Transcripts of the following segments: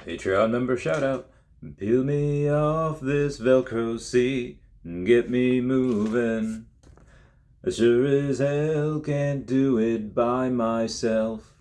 Patreon member shout out. Peel me off this Velcro seat and get me moving. I sure as hell can't do it by myself.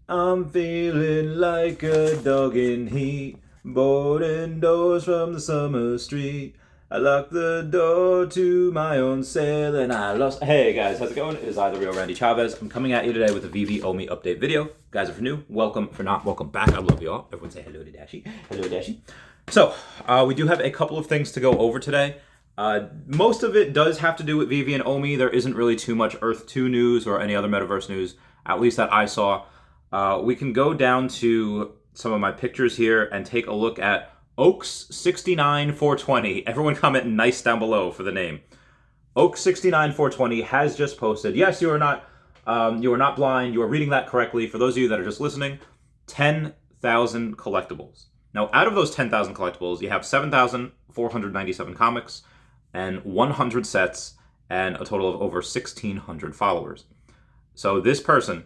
I'm feeling like a dog in heat, boarding doors from the summer street. I locked the door to my own cell and I lost. Hey guys, how's it going? It is I, the real Randy Chavez. I'm coming at you today with a Veve and OMI update video. Guys, if you're new, welcome. For not, welcome back. I love you all. Everyone say hello to Dashi. Hello, Dashi. So, we do have a couple of things to go over today. Most of it does have to do with Veve and OMI. There isn't really too much Earth 2 news or any other metaverse news, at least that I saw. We can go down to some of my pictures here and take a look at Oaks69420. Everyone comment nice down below for the name. Oaks69420 has just posted. Yes, you are not blind. You are reading that correctly. For those of you that are just listening, 10,000 collectibles. Now, out of those 10,000 collectibles, you have 7,497 comics and 100 sets and a total of over 1,600 followers. So this person,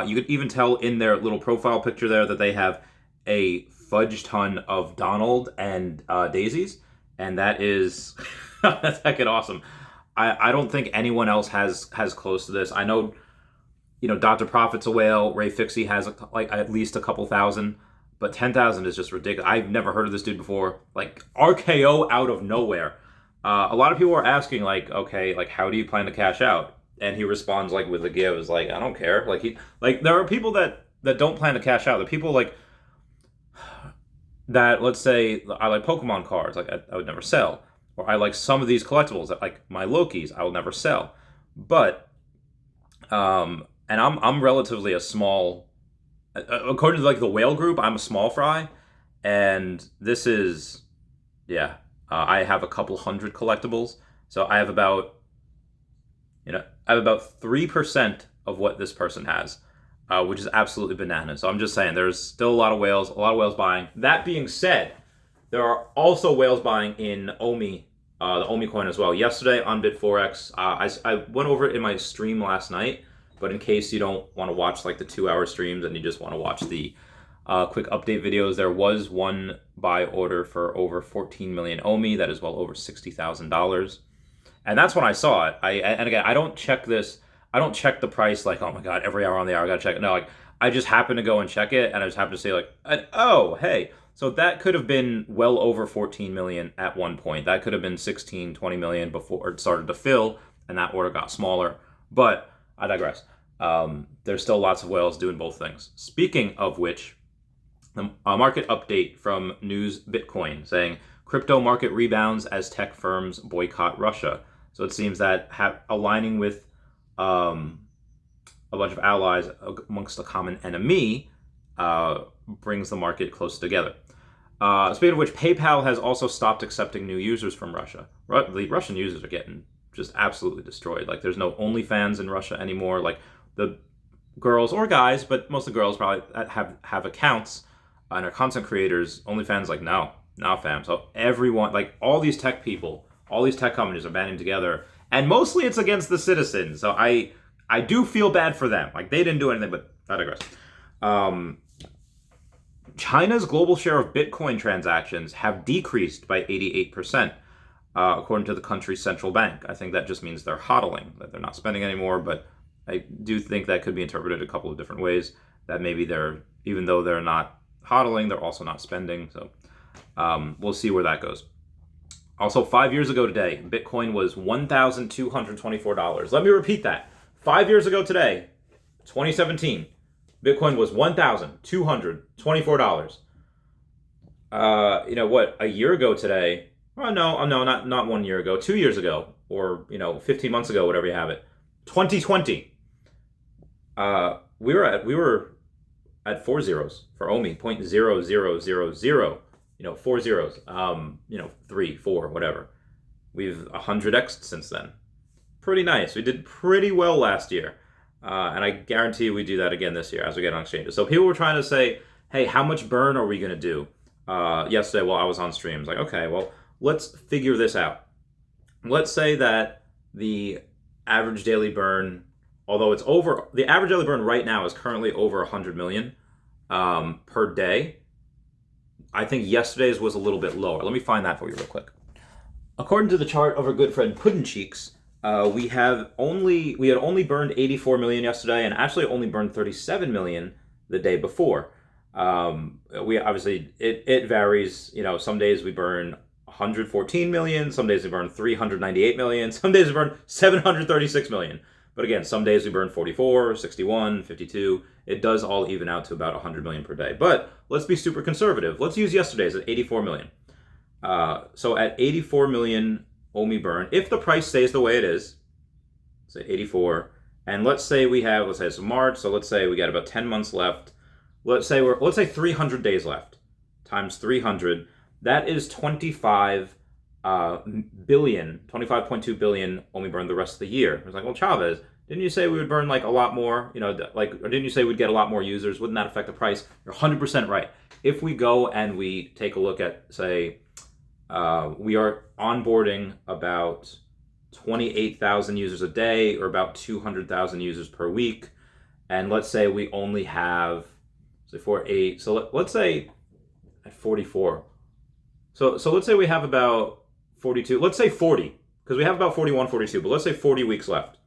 you could even tell in their little profile picture there that they have a fudge ton of Donald and daisies, and that is that's heckin' awesome. I don't think anyone else has close to this. I know, Dr. Profit's a whale. Ray Fixie has like at least a couple thousand, but 10,000 is just ridiculous. I've never heard of this dude before. Like RKO out of nowhere. A lot of people are asking okay, how do you plan to cash out? And he responds with a give, is I don't care. There are people that don't plan to cash out. The people that, let's say, I like Pokemon cards, I would never sell. Or I like some of these collectibles, that like my Lokis, I will never sell. But, and I'm relatively a small, according to the whale group, I'm a small fry. And this is, I have a couple hundred collectibles. So I have about 3% of what this person has, which is absolutely bananas. So I'm just saying, there's still a lot of whales buying. That being said, there are also whales buying in OMI, the OMI coin as well. Yesterday on Bit4x, I went over it in my stream last night, but in case you don't want to watch the 2-hour streams and you just want to watch the quick update videos, there was one buy order for over 14 million OMI. That is well over $60,000. And that's when I saw it. And again, I don't check this. I don't check the price oh my god, every hour on the hour I gotta check it. No, I just happen to go and check it, and I just happen to say oh hey, so that could have been well over 14 million at one point. That could have been 16, 20 million before it started to fill, and that order got smaller. But I digress. There's still lots of whales doing both things. Speaking of which, a market update from News Bitcoin saying crypto market rebounds as tech firms boycott Russia. So it seems that aligning with a bunch of allies amongst a common enemy brings the market closer together. Speaking of which, PayPal has also stopped accepting new users from Russia. The Russian users are getting just absolutely destroyed. There's no OnlyFans in Russia anymore. The girls or guys, but mostly girls probably have accounts and are content creators. OnlyFans no fam. So everyone, all these tech people, all these tech companies are banding together, and mostly it's against the citizens. So I do feel bad for them. They didn't do anything, but I digress. China's global share of Bitcoin transactions have decreased by 88%, according to the country's central bank. I think that just means they're hodling, that they're not spending anymore, but I do think that could be interpreted a couple of different ways, that maybe even though they're not hodling, they're also not spending. So we'll see where that goes. Also, 5 years ago today, Bitcoin was $1,224. Let me repeat that. 5 years ago today, 2017, Bitcoin was $1,224. A year ago today? Oh no, not 1 year ago. 2 years ago, or 15 months ago, whatever you have it. 2020. We were at 4 zeros for OMI, 0.0000. 4 zeros, 3, 4, whatever. We've 100x since then. Pretty nice. We did pretty well last year. And I guarantee we do that again this year as we get on exchanges. So people were trying to say, hey, how much burn are we going to do? Yesterday while I was on streams. Okay, well, let's figure this out. Let's say that the average daily burn, although the average daily burn right now is currently over 100 million. per day. I think yesterday's was a little bit lower. Let me find that for you real quick. According to the chart of our good friend Puddin Cheeks, we had only burned 84 million yesterday, and actually only burned 37 million the day before. We obviously it varies. Some days we burn 114 million, some days we burn 398 million, some days we burn 736 million. But again, some days we burn 44, 61, 52. It does all even out to about 100 million per day. But let's be super conservative. Let's use yesterday's at 84 million. So at 84 million OMI burn, if the price stays the way it is, say 84, and let's say it's March, so let's say we got about 10 months left. Let's say 300 days left, times 300. That is 25 billion, 25.2 billion OMI burn the rest of the year. It's like, well, Chavez, didn't you say we would burn like a lot more? Or didn't you say we'd get a lot more users? Wouldn't that affect the price? You're 100% right. If we go and we take a look at, say, we are onboarding about 28,000 users a day, or about 200,000 users per week, and let's say we only have, let's say at 44. So let's say we have about 42. Let's say 40, because we have about 41, 42. But let's say 40 weeks left.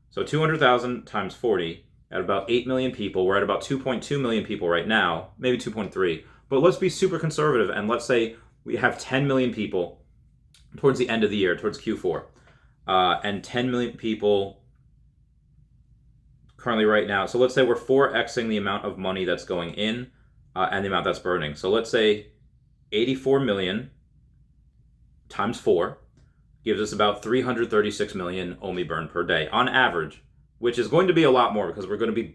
So 200,000 times 40 at about 8 million people. We're at about 2.2 million people right now, maybe 2.3. But let's be super conservative, and let's say we have 10 million people towards the end of the year, towards Q4, and 10 million people currently right now. So let's say we're 4xing the amount of money that's going in and the amount that's burning. So let's say 84 million times 4 gives us about 336 million OMI burn per day on average, which is going to be a lot more, because we're going to be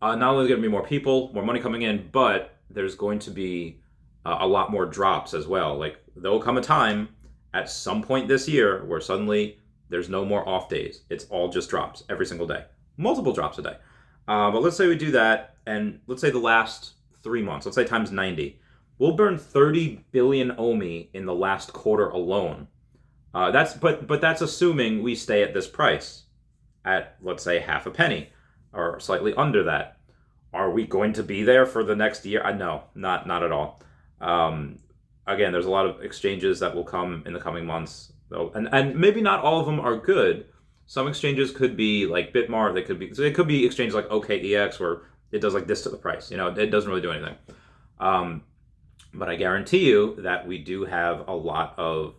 not only going to be more people, more money coming in, but there's going to be a lot more drops as well. Like, there will come a time at some point this year where suddenly there's no more off days. It's all just drops every single day, multiple drops a day. But let's say we do that, and let's say the last 3 months, let's say times 90, we'll burn 30 billion OMI in the last quarter alone. But that's assuming we stay at this price at, let's say, half a penny or slightly under that. Are we going to be there for the next year? No, not at all. Again, there's a lot of exchanges that will come in the coming months, though, and maybe not all of them are good. Some exchanges could be like Bitmart. It could be exchanges like OKEX, where it does like this to the price. It doesn't really do anything. But I guarantee you that we do have a lot of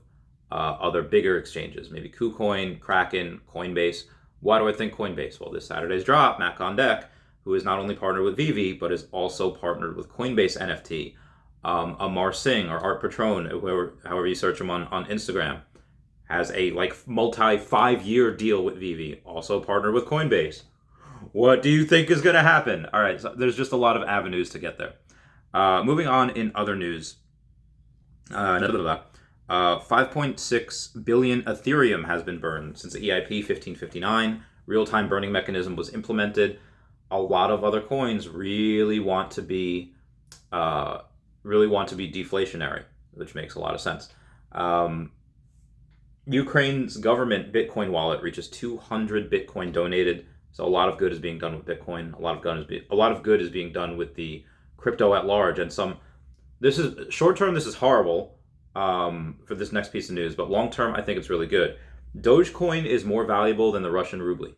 other bigger exchanges, maybe KuCoin, Kraken, Coinbase. Why do I think Coinbase? Well, this Saturday's drop, Mac on Deck, who is not only partnered with Veve, but is also partnered with Coinbase NFT. Amar Singh or Art Patron, however you search him on Instagram, has a multi-5-year deal with Veve, also partnered with Coinbase. What do you think is going to happen? All right, so there's just a lot of avenues to get there. Moving on in other news, 5.6 billion Ethereum has been burned since the EIP 1559 real-time burning mechanism was implemented. A lot of other coins really want to be deflationary, which makes a lot of sense. Ukraine's government Bitcoin wallet reaches 200 Bitcoin donated, so a lot of good is being done with Bitcoin. A lot of good is being done with the crypto at large, and this is short term. This is horrible for this next piece of news, but long term, I think it's really good. Dogecoin is more valuable than the Russian ruble.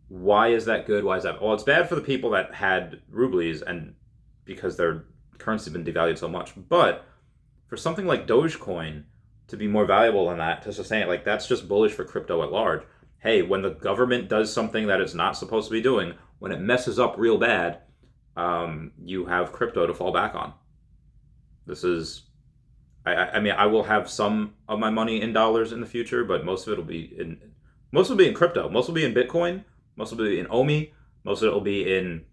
Why is that good? Why is that? Well, it's bad for the people that had rubles, and because their currency has been devalued so much. But for something like Dogecoin to be more valuable than that, to sustain it, that's just bullish for crypto at large. Hey, when the government does something that it's not supposed to be doing, when it messes up real bad, you have crypto to fall back on. This is, I mean, I will have some of my money in dollars in the future, but most of it will be in crypto. Most will be in Bitcoin. Most will be in OMI. Most of it will be in,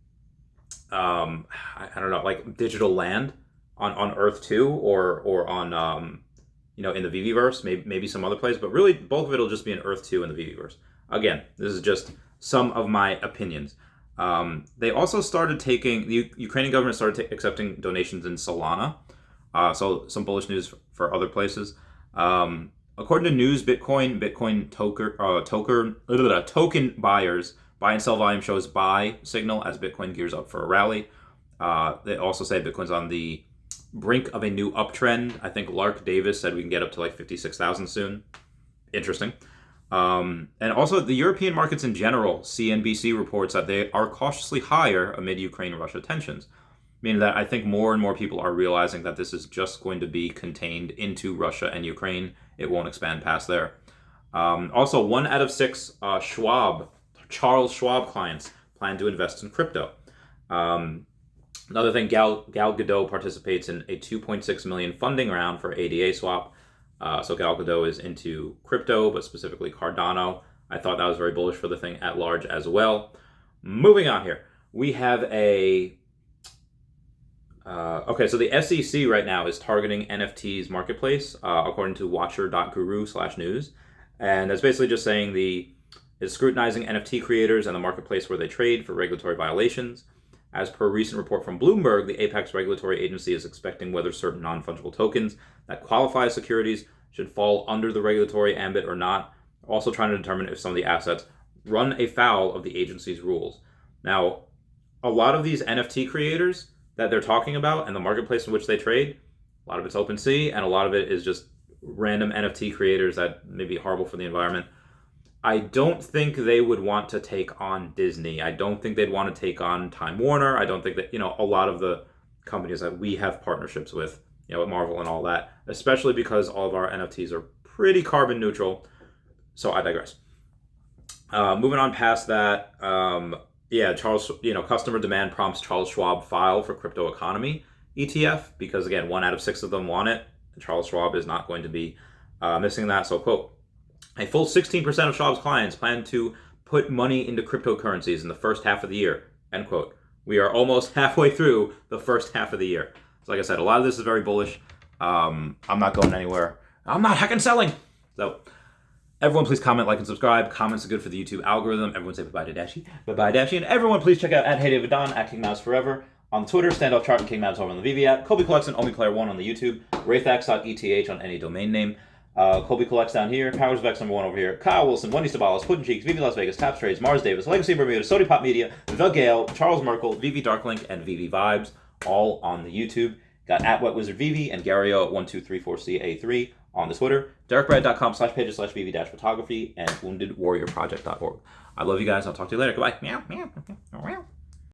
I don't know, like digital land on Earth 2 or on, in the Viviverse, maybe some other place, but really bulk of it will just be in Earth 2 and the Viviverse. Again, this is just some of my opinions. They also started the Ukrainian government started accepting donations in Solana. So some bullish news for other places. According to News Bitcoin token buyers Buy and sell volume shows buy signal as Bitcoin gears up for a rally. They also say Bitcoin's on the brink of a new uptrend. I think Lark Davis said we can get up to like 56,000 soon. Interesting. And also the European markets in general, CNBC reports that they are cautiously higher amid Ukraine-Russia tensions, meaning that I think more and more people are realizing that this is just going to be contained into Russia and Ukraine. It won't expand past there. Also, 1 out of 6 Charles Schwab clients plan to invest in crypto. Another thing, Gal Gadot participates in a $2.6 million funding round for ADA swap. So Gal Gadot is into crypto, but specifically Cardano. I thought that was very bullish for the thing at large as well. Moving on here, we have a... okay, so the SEC right now is targeting NFTs marketplace, according to watcher.guru/news. And that's basically just saying is scrutinizing NFT creators and the marketplace where they trade for regulatory violations. As per a recent report from Bloomberg, the Apex regulatory agency is expecting whether certain non-fungible tokens that qualify as securities should fall under the regulatory ambit or not, also trying to determine if some of the assets run afoul of the agency's rules. Now, a lot of these NFT creators that they're talking about and the marketplace in which they trade, a lot of it's OpenSea, and a lot of it is just random NFT creators that may be horrible for the environment. I don't think they would want to take on Disney. I don't think they'd want to take on Time Warner. I don't think that, a lot of the companies that we have partnerships with, with Marvel and all that, especially because all of our NFTs are pretty carbon neutral. So I digress. Moving on past that, Charles, customer demand prompts Charles Schwab file for crypto economy ETF because, again, 1 out of 6 of them want it. And Charles Schwab is not going to be missing that. So, quote, a full 16% of Schwab's clients plan to put money into cryptocurrencies in the first half of the year, end quote. We are almost halfway through the first half of the year. So like I said, a lot of this is very bullish. I'm not going anywhere. I'm not heckin' selling. So everyone please comment, like, and subscribe. Comments are good for the YouTube algorithm. Everyone say bye-bye to Dashi. Bye-bye, Dashi. And everyone please check out @HeyDavidDon, @KingMouse on Twitter, Standoff Chart and King Mouse over on the Veve app. Colby Collects and OMI Player 1 on the YouTube. Raythax.eth on any domain name. Colby Collects down here, Powers Vex #1 over here, Kyle Willson, Wendy Stibalis, Puddin Cheeks, Veve Las Vegas, Taps Trades, Mars Davis, Legacy Bermuda, Sody Pop Media, The Gale, Charles Merkel, Veve Darklink, and Veve Vibes, all on the YouTube. Got @WetWizardVeve and Gario1234CA3 on the Twitter, DerekBrad.com/pages/Veve-photography, and WoundedWarriorProject.org. I love you guys. I'll talk to you later. Goodbye. Meow, meow, meow, meow.